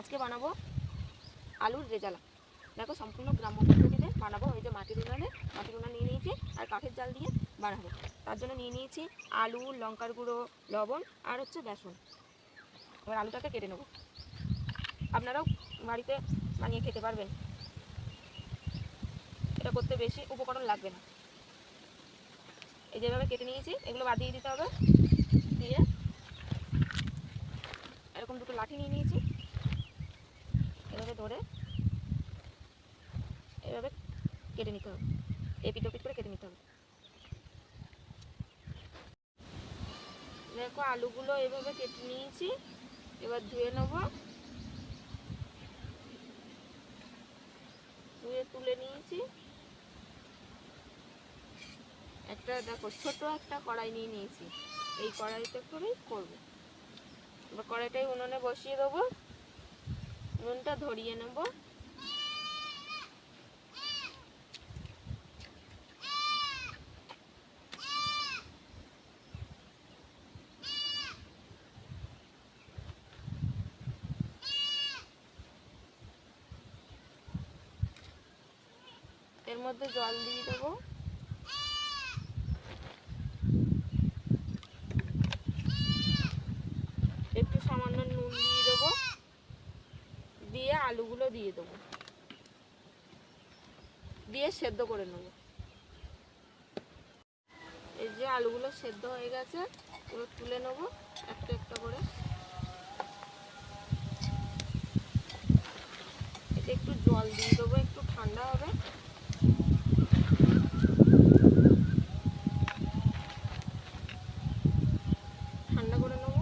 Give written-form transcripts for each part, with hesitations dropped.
আজকে বানাবো আলুর রেজালা। দেখো সম্পূর্ণ গ্রাম্য পদ্ধতিতে বানাবো। এই যে মাটির উনান নিয়ে নিয়েছি আর কাঠের জাল দিয়ে বানাবো। তার জন্য নিয়ে নিয়েছি আলু, লঙ্কার গুঁড়ো, লবণ আর হচ্ছে বেসন। এবার আলুটাকে কেটে নেব। আপনারাও বাড়িতে বানিয়ে খেতে পারবেন, এটা করতে বেশি উপকরণ লাগবে না। এই যেভাবে কেটে নিয়েছি এগুলো বাদ দিয়ে দিতে হবে। দিয়ে এরকম দুটো লাঠি নিয়ে নিয়েছি, এভাবে ধরে এভাবে কেটে নিতে হবে, এপিট ওপিট করে কেটে নিতে হবে। দেখো আলুগুলো এভাবে কেটে নিয়েছি, এবার ধুয়ে নেব। ধুয়ে তুলে নিয়েছি। একটা দেখো ছোট একটা কড়াই নিয়ে নিয়েছি, এই কড়াইতে করেই করবো। এবার কড়াইটাই উনুনে বসিয়ে দেবো, উনুনটা ধরিয়ে নেব। এর মধ্যে জল দিয়ে দেবো। একটু সামান্য নুন দিয়ে দেবো, দিয়ে আলুগুলো দিয়ে দেবো, দিয়ে সেদ্ধ করে নেব। এই যে আলুগুলো সেদ্ধ হয়ে গেছে, এবার তুলে নেব একটা একটা করে। এতে একটু জল দিয়ে দেবো, একটু ঠান্ডা হবে। ঠান্ডা করে নেব।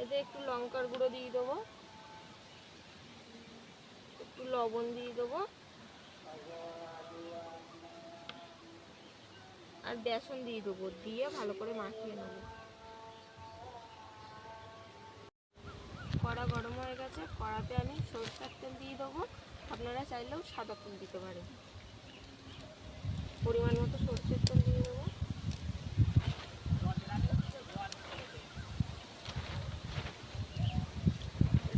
এতে একটু লঙ্কার গুঁড়ো দিয়ে দেবো, একটু লবণ দিয়ে দেবো আর বেসন দিয়ে দেবো, দিয়ে ভালো করে মাখিয়ে নেব। কড়া গরম হয়ে গেছে, কড়াতে আমি সরষের তেল দিয়ে দেবো। আপনারা চাইলেও সাদা তেল দিতে পারেন। পরিমাণ মতো সরষের তেল দিয়ে দেবো।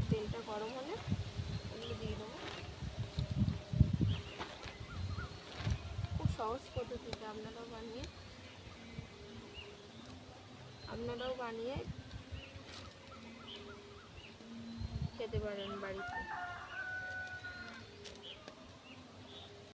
তেলটা গরম হলে এগুলো দিয়ে দেবো। খুব সহজ পদ্ধতিতে আপনারাও বানিয়ে খেতে পারেন বাড়িতে।